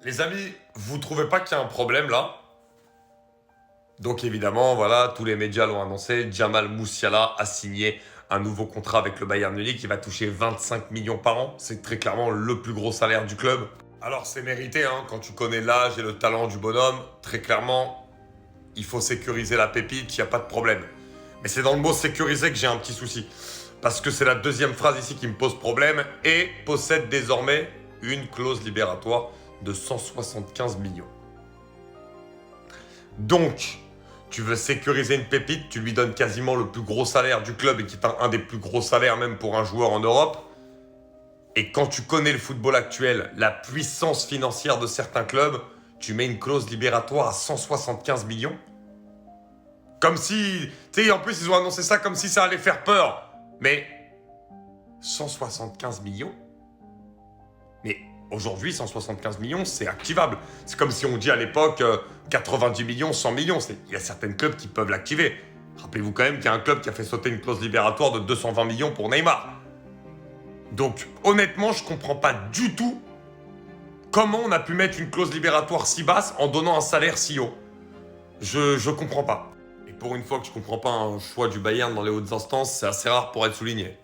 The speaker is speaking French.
Les amis, vous trouvez pas qu'il y a un problème là? Donc évidemment, voilà, tous les médias l'ont annoncé, Jamal Musiala a signé un nouveau contrat avec le Bayern Munich qui va toucher 25 millions par an. C'est très clairement le plus gros salaire du club. Alors c'est mérité, hein, quand tu connais l'âge et le talent du bonhomme, très clairement, il faut sécuriser la pépite, il n'y a pas de problème. Mais c'est dans le mot sécuriser que j'ai un petit souci. Parce que c'est la deuxième phrase ici qui me pose problème et possède désormais une clause libératoire de 175 millions. Donc, tu veux sécuriser une pépite, tu lui donnes quasiment le plus gros salaire du club et qui est un des plus gros salaires même pour un joueur en Europe. Et quand tu connais le football actuel, la puissance financière de certains clubs, tu mets une clause libératoire à 175 millions. Comme si, tu sais, en plus ils ont annoncé ça comme si ça allait faire peur. Mais 175 millions? Mais aujourd'hui, 175 millions, c'est activable. C'est comme si on dit à l'époque 90 millions, 100 millions. Il y a certains clubs qui peuvent l'activer. Rappelez-vous quand même qu'il y a un club qui a fait sauter une clause libératoire de 220 millions pour Neymar. Donc, honnêtement, je comprends pas du tout comment on a pu mettre une clause libératoire si basse en donnant un salaire si haut. Je comprends pas. Et pour une fois que je comprends pas un choix du Bayern dans les hautes instances, c'est assez rare pour être souligné.